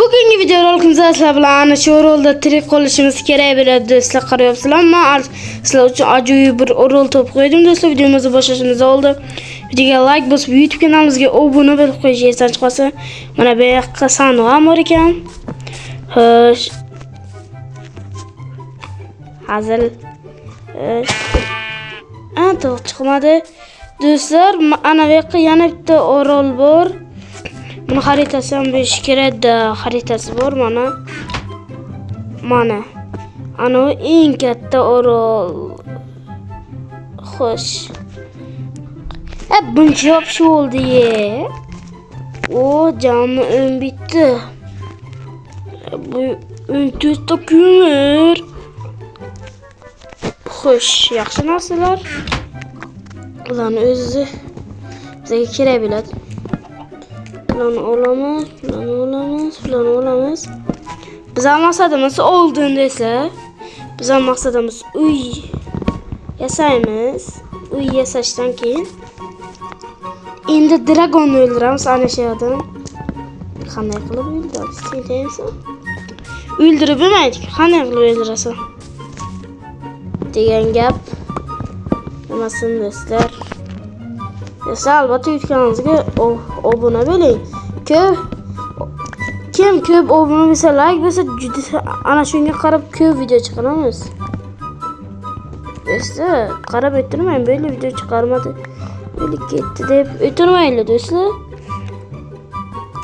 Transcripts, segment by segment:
Bugungi videorolikimizda sizlar bilan ana shu rolda tirik qolishimiz kerak bo'ladi do'stlar. Qarayapsizlar, men sizlar uchun ajoyib bir rol topib qo'ydim do'stlar. Videomizni boshlashimiz oldin videoga like bosib, YouTube kanalimizga obuna bo'lib qo'yishingiz esdan chiqmasin. Mana bu yoqqa sanoq bor ekan. Xo'sh. Hazil. To'g'ri chiqmadi. Do'stlar, ana bu yoqqa yana bitta orol bor. Buni xaritasi ham bo'lishi kerak-da, xaritasi bor mana. Mana. Ana u eng katta orol. Xo'sh. Buncha yopish bo'ldi-ye. O, jami 10 bitti. Bu 14 ta ko'mir. Xo'sh, yaxshi narsalar. Ularni o'zi bizga kerak bo'ladi. Bularni olamiz. Bizning maqsadimiz oldin desa, bizning maqsadimiz uy yasaymiz. Uy yasashdan keyin endi dragonni o'ldiramiz ana shu yerdan. Qanday qilib o'ldiramiz? Sen o'ldirib bo'lmaydi. Qanday qilib o'ldirasan? Degan gap nimasin do'stlar? Esa albatta YouTube'imizga obuna bo'ling. Kim ko'p obuna bo'lsa, like bo'lsa, juda ana shunga qarab ko'p video chiqaramiz. Esa qarab o'tirmang, böyle video chiqarmadi. Böyle ketdi deb o'tirmaylar do'stlar.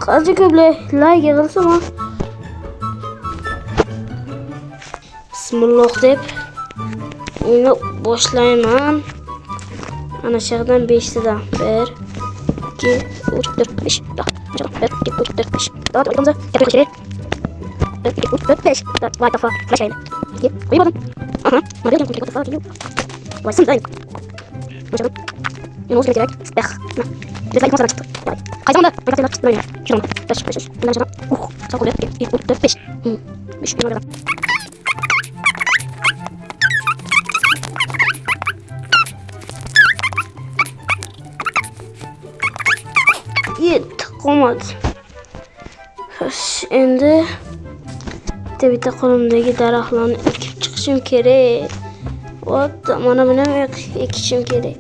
Qancha ko'p like yig'ilsa ham Bismillah deb uni boshlayman. Ana shu yerdan 5 tadan 1 2 3 4 5 1 2 3 4 5 daha oyunumuza yapıyoruz. 1 2 3 4 5 vay kafa flash ayla. Uyumadın. Aha. Madem ki kafa geliyor. Vay sen dayan. Başladım. Yunus gelecek. Bek. Biz ayıp masana çıktı. Vay. Kaç zamanda? Ben kaçayım çıktı böyle. Şuradan. 5 5 5. Bundan sonra. Sağ kolu. 1 2 3 4 5. 5 numara. Olmadı. Endi bitta qo'limdagi daraxtlarni ekib chiqishim kerak. Vot, mana buni ekishim kerak.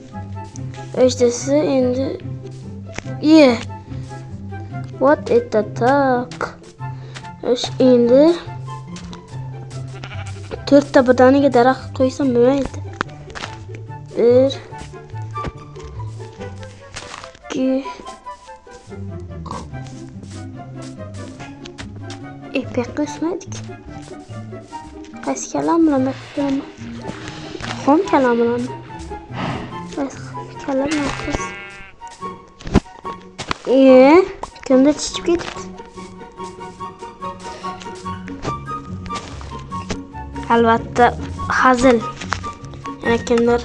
O'shdasi endi Вот это так. Endi 4 ta birdaniga daraxt qo'ysam bo'lmaydi. 1 2 pek qismedik. Qaysi kalam bilan bakıyorum. Xom kalam bilan. Kalam naqis. Kimda chichib ketibdi. Albatta hazil. Yana kimdir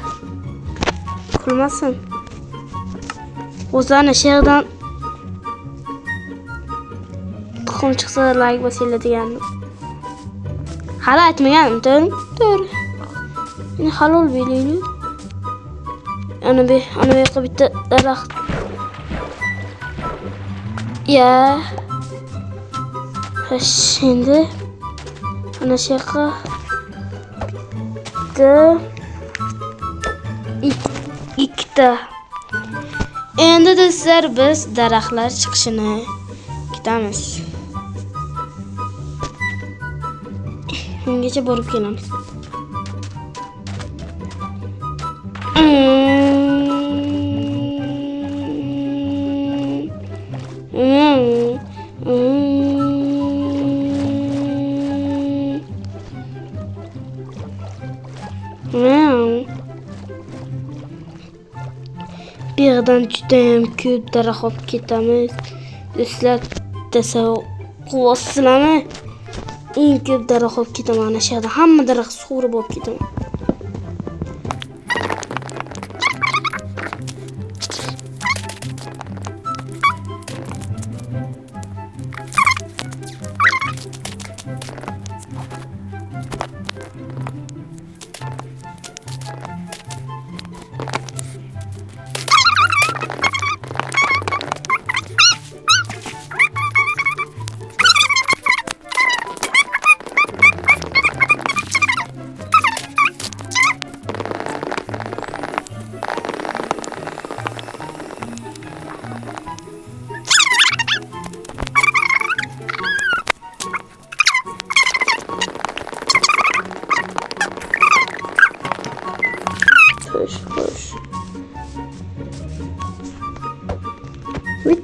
kulmasin. O'zani sherdan tuxum chiqsa like bosinglar degandim. Hali aytmaganim, to'g'ri. Meni halol bo'laylik. Ana bu yoqqa bitta daraxt. Endi ana shu yoqqa ikkita. Endi do'stlar biz daraxtlar chiqishini kutamiz. Ungacha borib kelamiz. Bir yerdan judayam ko'p daraxt olib ketamiz. Do'stlar, tasavvur qilyapsizlarmi? Eng ko'p daraxt olib ketaman ana shu yerda. Hamma daraxt sug'urib olib ketaman.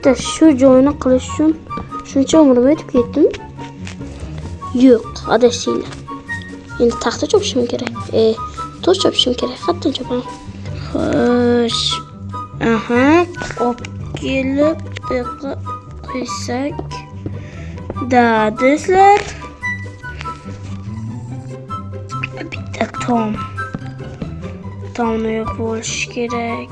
bitta shu joyni qilish uchun shuncha umrim o'tib ketdimi? Yo'q, adashinglar. Endi taxta chopishim kerak. Tosh chopishim kerak. Qatdan chopaman? Xo'sh. Aha, olib kelib qo'ysak. Da, do'stlar. Bitta tomni yo'q bo'lishi kerak.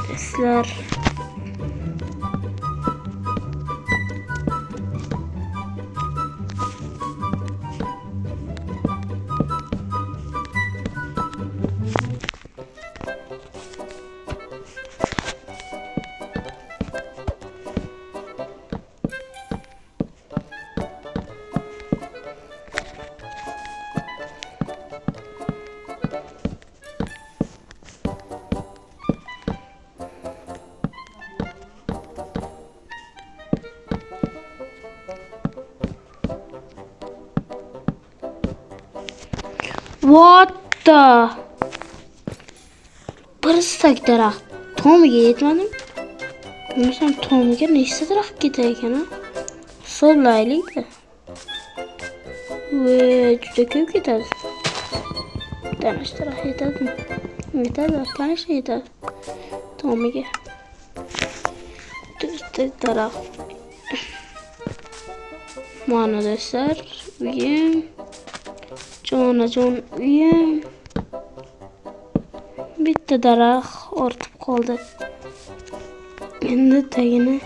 Do'stlar. What the? Bir istak daraxt. Tomiga yetmadim. Bilmasam tomiga nechta daraxt ketar ekan ha? Hisoblaylik-da. Juda ko'p ketadi. Danash daraxt yetadimi? Yetadi, qancha yetadi? Tomiga. To'rtta daraxt. Mana do'stlar, uyim. Jonajon uyim. Bitta daraxt ortib qoldi. Endi tagini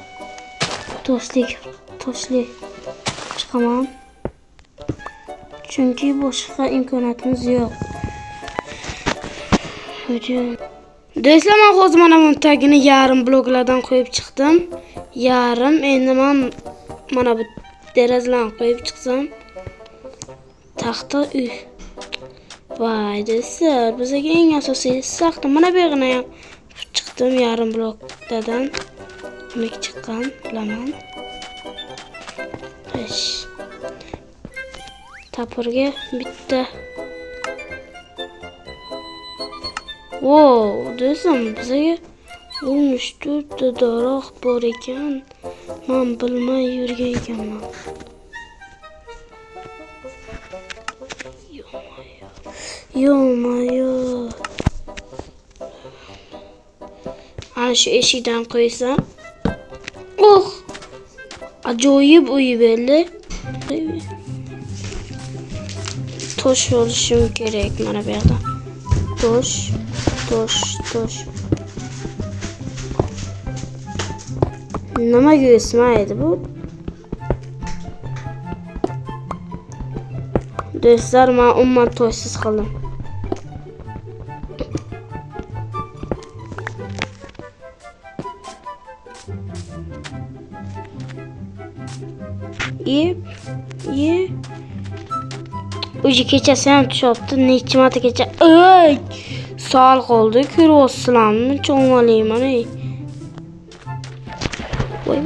toshli chiqaman. Chunki boshqa imkoniyatimiz yo'q. Do'stlar, men hozir mana bu tagini yarim bloklardan qo'yib chiqdim. Yarim. Endi men mana bu derazalarni qo'yib chiqsam taxta uy. Voy do'stlar, bizga eng asosiy saxta mana bu yerga ham chiqdim yarim blokdan. Mek chiqqan, bilaman. Tapurga bitta. Wow, do'stlar, bizga 14 daraxt bor ekan. Men bilmay yurgan ekanman. Yo. Ana shu eshikdan qo'ysam. Ajoyib uy bo'ldi. Tosh olishim kerak mana bu yerda. Tosh. Nimaga o'smaydi bu? Do'stlar, men umuman toshsiz qildim. Uji kechasi ham tushibdi. Necha marta kecha. Sal qoldi. Ko'ryapsizlarmi? Cho'ng'alayman. Voy.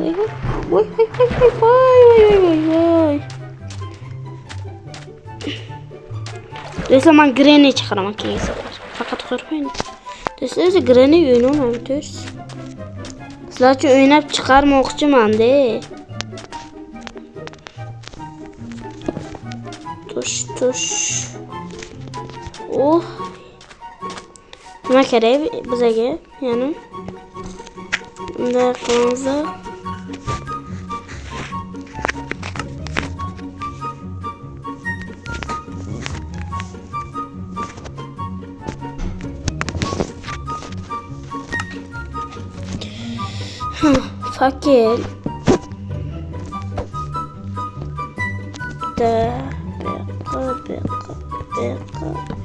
Do'stlar, men Granny chiqaraman keyin safar. Faqat qo'rqmang. Do'stlar, Granny o'ynayman. Sizlar uchun o'ynab chiqarmoqchiman-da. Tosh. Nima kerak bizga? Yana bunday qilamiz. Fakir.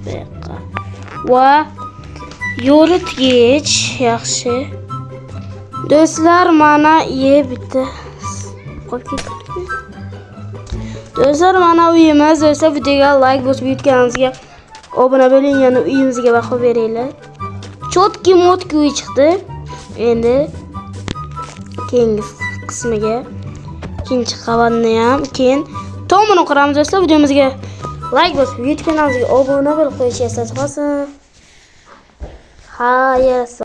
Beqa. Va yo'ritgich yaxshi. Do'stlar, mana bitta qolib ketdi. Do'stlar, mana uyimiz. Do'stlar, videoga like bosib yutganingizga obuna bo'ling, yana uyimizga baho beringlar. Chotki motki uy chiqdi. Endi keyingi qismiga ikkinchi qavatni ham keyin tomini quramiz do'stlar. Videomizga like bosib, YouTube kanalimizga obuna bo'lib qo'yishni eslatib qolsin. Xayr.